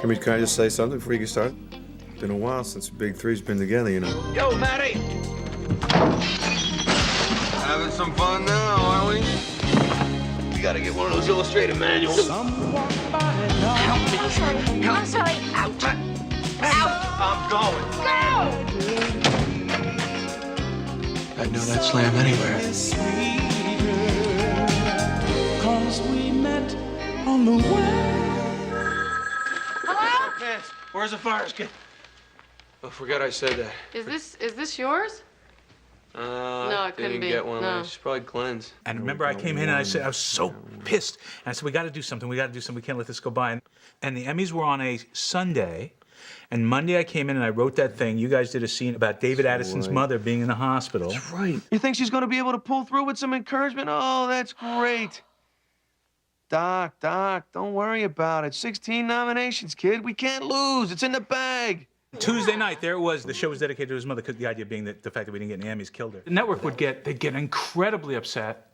Can I just say something before you get started? Been a while since the Big Three's been together, you know. Yo, Matty! Having some fun now, aren't we? We gotta get one of those illustrated manuals. Help me. I'm sorry. Out. I'm going. Go! I'd know that slam anywhere. Cause we met on the way. Hello? Pants, where's the fire escape? Oh, forget I said that. Is this yours? No, it couldn't didn't be. get one. No. It's probably Glenn's. And remember, I came in and I said, I was so pissed. And I said, we got to do something. We got to do something. We can't let this go by. And the Emmys were on a Sunday. And Monday I came in and I wrote that thing. You guys did a scene about David Addison's mother being in the hospital. That's right. You think she's gonna be able to pull through with some encouragement? Oh, that's great. Doc, don't worry about it. 16 nominations, kid. We can't lose. It's in the bag. Tuesday night, there it was. The show was dedicated to his mother, because the idea being that the fact that we didn't get any Emmys killed her. The network they'd get incredibly upset.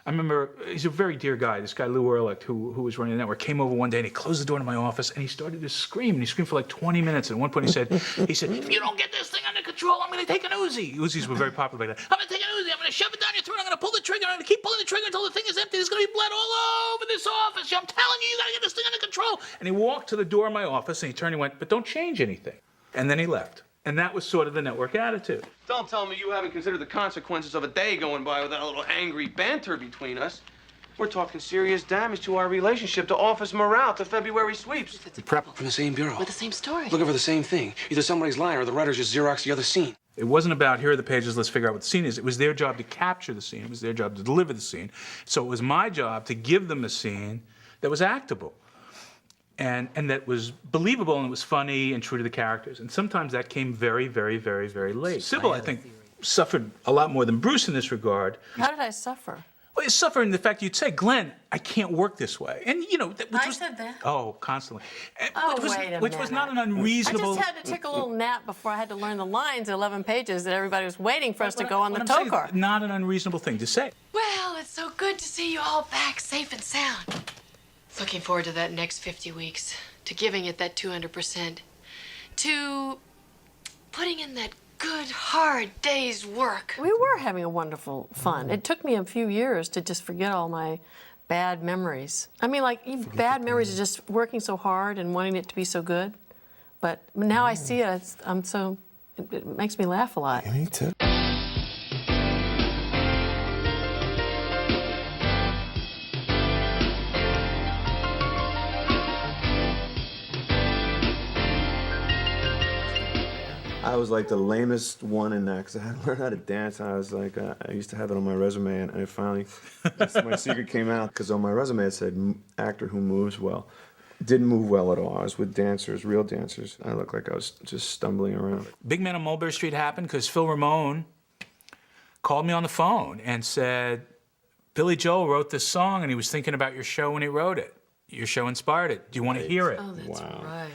I remember, he's a very dear guy, this guy Lou Ehrlich, who was running the network, came over one day and he closed the door to my office and he started to scream. And he screamed for like 20 minutes. And at one point he said, if you don't get this thing under control, I'm gonna take an Uzi. Uzis were very popular back then. I'm gonna take an Uzi, I'm gonna shove it down your throat, I'm gonna pull the trigger, I'm gonna keep pulling the trigger until the thing is empty. There's gonna be blood all over this office. I'm telling you, you gotta get this thing under control. And he walked to the door of my office and he turned and went, but don't change anything. And then he left. And that was sort of the network attitude. Don't tell me you haven't considered the consequences of a day going by without a little angry banter between us. We're talking serious damage to our relationship, to office morale, to February sweeps. We prep from the same bureau. With the same story. Looking for the same thing. Either somebody's lying or the writers just Xerox the other scene. It wasn't about, here are the pages, let's figure out what the scene is. It was their job to capture the scene. It was their job to deliver the scene. So it was my job to give them a scene that was actable and that was believable and it was funny and true to the characters. And sometimes that came very, very, very, very late. Cybill, I think, suffered a lot more than Bruce in this regard. How did I suffer? Well, it's suffering the fact you'd say, Glenn, I can't work this way. And, you know, I said that? Oh, constantly. Oh, Which was not an unreasonable... I just had to take a little nap before I had to learn the lines, 11 pages, that everybody was waiting for us to go on the tow car. Not an unreasonable thing to say. Well, it's so good to see you all back safe and sound. Looking forward to that next 50 weeks, to giving it that 200%, to putting in that good, hard day's work. We were having a wonderful fun. It took me a few years to just forget all my bad memories. I mean, like, bad memories of just working so hard and wanting it to be so good. But now I see it, it makes me laugh a lot. Me too. I was like the lamest one in that because I had to learn how to dance. And I was like, I used to have it on my resume, and it finally, my secret came out because on my resume it said actor who moves well. Didn't move well at all. I was with dancers, real dancers. I looked like I was just stumbling around. Big Man on Mulberry Street happened because Phil Ramone called me on the phone and said, Billy Joel wrote this song and he was thinking about your show when he wrote it. Your show inspired it. Do you want to hear it? Oh, that's right.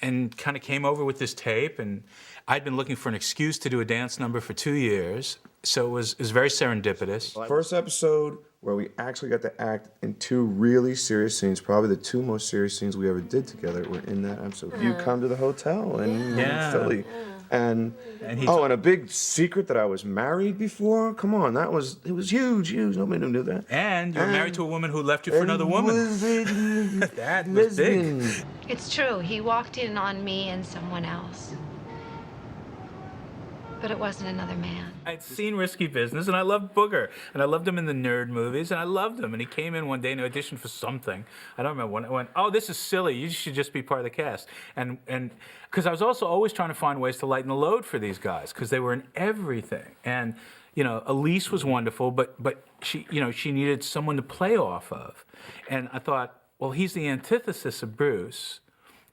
And kind of came over with this tape, and I'd been looking for an excuse to do a dance number for 2 years, so it was very serendipitous. First episode where we actually got to act in two really serious scenes, probably the two most serious scenes we ever did together were in that episode. You come to the hotel in Philly. And a big secret that I was married before? Come on, it was huge. Nobody knew that. And you're married to a woman who left you for another woman. That was big. It's true. He walked in on me and someone else. But it wasn't another man. I'd seen Risky Business, and I loved Booger, and I loved him in the nerd movies, and I loved him. And he came in one day and auditioned for something. I don't remember when. I went, oh, this is silly. You should just be part of the cast. And because I was also always trying to find ways to lighten the load for these guys, because they were in everything. And you know, Elise was wonderful, but she, you know, she needed someone to play off of. And I thought, well, he's the antithesis of Bruce.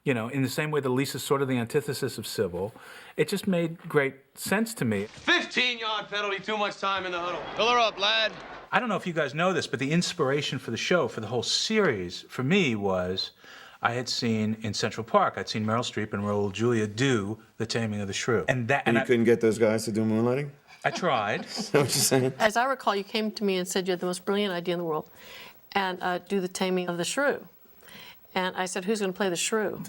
You know, in the same way that Lisa's sort of the antithesis of Cybill. It just made great sense to me. 15-yard penalty, too much time in the huddle. Fill her up, lad. I don't know if you guys know this, but the inspiration for the show, for the whole series, for me was I had seen in Central Park, I'd seen Meryl Streep and Raul Julia do The Taming of the Shrew. And you couldn't get those guys to do Moonlighting? I tried. Is that what you're saying? As I recall, you came to me and said you had the most brilliant idea in the world, and do The Taming of the Shrew. And I said, who's going to play the shrew?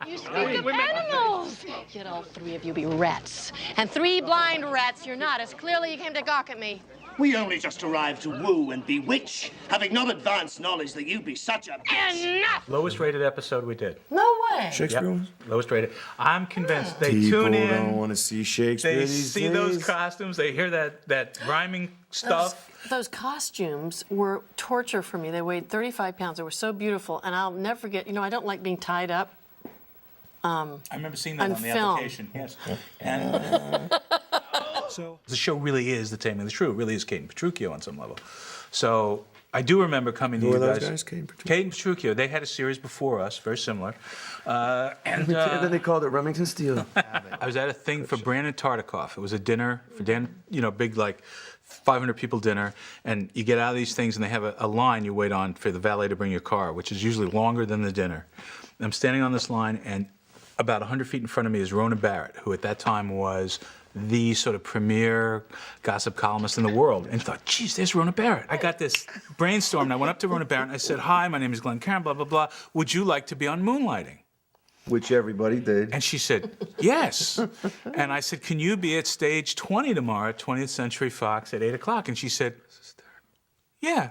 You speak of animals. Yet all three of you be rats. And three blind rats you're not, as clearly you came to gawk at me. We only just arrived to woo and bewitch, having not advanced knowledge that you be such a bitch. Enough! Lowest rated episode we did. No way. Shakespeare ones? Lowest rated. I'm convinced they People tune in. don't want to see Shakespeare They these see days. those costumes. They hear that rhyming stuff. Those costumes were torture for me. They weighed 35 pounds. They were so beautiful. And I'll never forget, I don't like being tied up. I remember seeing that on on the film. application. Yes. And so the show really is The Taming of the Shrew. It really is Kate and Petruchio on some level. So I do remember coming to Who you are those guys. guys? Kate and Petruchio? Kate and Petruchio. They had a series before us, very similar. And then they called it Remington Steele. I was at a thing for Brandon Tartikoff. It was a dinner for Dan, big 500 people dinner, and you get out of these things and they have a line you wait on for the valet to bring your car, which is usually longer than the dinner. I'm standing on this line, and about 100 feet in front of me is Rona Barrett, who at that time was the sort of premier gossip columnist in the world, and thought, geez, there's Rona Barrett. I got this brainstorm, and I went up to Rona Barrett and I said, hi, my name is Glenn Caron, blah, blah, blah. Would you like to be on Moonlighting? Which everybody did. And she said, yes. And I said, can you be at stage 20 tomorrow at 20th Century Fox at 8 o'clock? And she said, yeah.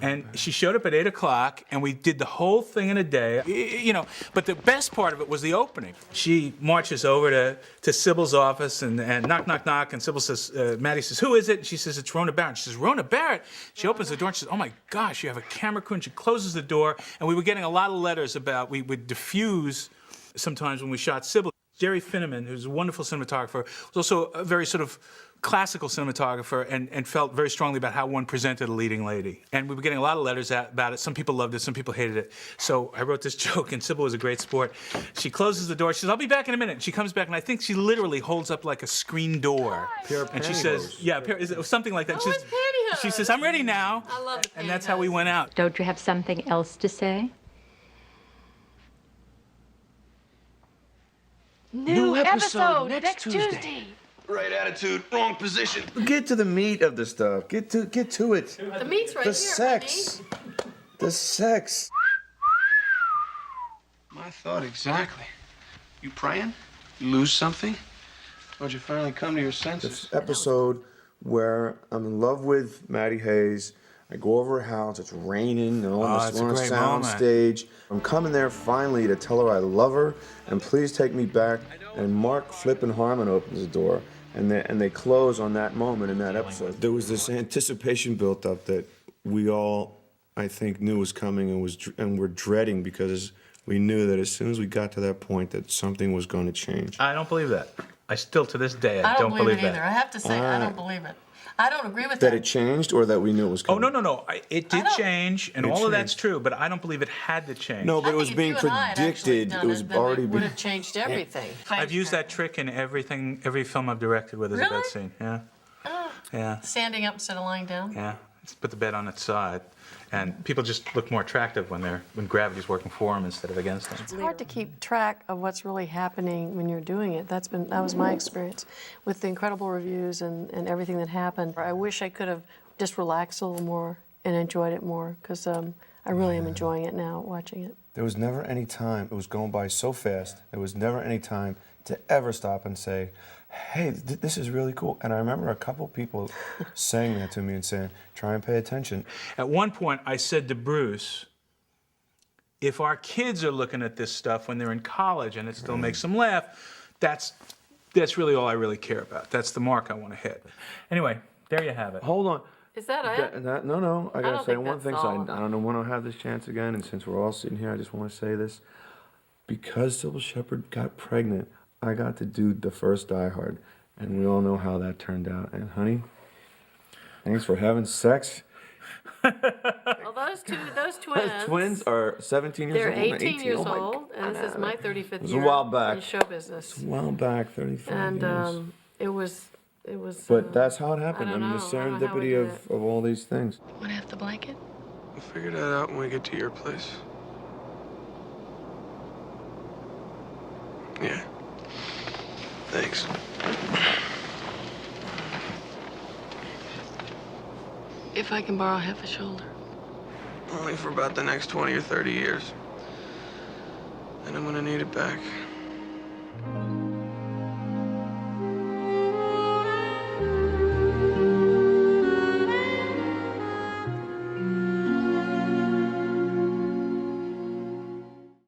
And she showed up at 8 o'clock, and we did the whole thing in a day. But the best part of it was the opening. She marches over to Cybill's office and knock, knock, knock. And Cybill says, Maddie says, who is it? And she says, it's Rona Barrett. She says, Rona Barrett? She opens the door and she says, oh my gosh, you have a camera crew. And she closes the door. And we were getting a lot of letters about, we would diffuse sometimes when we shot Cybill. Jerry Finneman, who's a wonderful cinematographer, was also a very sort of classical cinematographer and felt very strongly about how one presented a leading lady. And we were getting a lot of letters about it. Some people loved it, some people hated it. So I wrote this joke, and Cybill was a great sport. She closes the door. She says, I'll be back in a minute. She comes back, and I think she literally holds up like a screen door. And she says, something like that. She says, I'm ready now. I love the And that's how we went out. Don't you have something else to say? New episode next Tuesday. Right attitude, wrong position. Get to the meat of the stuff. Get to it. The meat's right The here, sex. honey. The sex. My thought exactly. You praying? You lose something? How'd you finally come to your senses? This episode where I'm in love with Maddie Hayes. I go over her house. It's raining. We're on it's a a great sound moment. stage. I'm coming there finally to tell her I love her and please take me back. And Mark Flippin' Harmon opens the door, and they close on that moment in that episode. There was this anticipation built up that we all, I think, knew was coming and were dreading because we knew that as soon as we got to that point that something was going to change. I don't believe that. I still, to this day, I don't believe it that. either. I have to say, I don't believe it. I don't agree with That that. it changed or that we knew it was Oh, coming? no. It did change, and It all of that's changed. true, but I don't believe it had to change. No, but I it was think if being you and I had actually predicted. done It was then already would being... have changed everything. I've used that trick in every film I've directed where there's a bed Really? scene. Yeah. Oh. Yeah. Standing up instead of lying down. Yeah. Just put the bed on its side, and people just look more attractive when gravity's working for them instead of against them. It's hard to keep track of what's really happening when you're doing it. That was my experience with the incredible reviews and everything that happened. I wish I could have just relaxed a little more and enjoyed it more because I really am enjoying it now, watching it. There was never any time, it was going by so fast, there was never any time to ever stop and say, hey, this is really cool. And I remember a couple people saying that to me and saying, try and pay attention. At one point, I said to Bruce, if our kids are looking at this stuff when they're in college and it still makes them laugh, that's really all I really care about. That's the mark I want to hit. Anyway, there you have it. Hold on. Is that it? No, I gotta don't say think one that's thing. all. So I don't want to have this chance again, and since we're all sitting here, I just want to say this. Because Cybill Shepherd got pregnant, I got to do the first Die Hard, and we all know how that turned out. And honey, thanks for having sex. Well, those twins. Those twins are 17 years They're old. 18 years Oh my old, and this is my 35th was a year while back. in show business. A while back, 35 And years. it was. But that's how it happened. I don't mean, the know. I don't know how we serendipity did of all these things. Want to have the blanket? We'll figure that out when we get to your place. Yeah. Thanks. If I can borrow half a shoulder. Only for about the next 20 or 30 years. And I'm gonna need it back.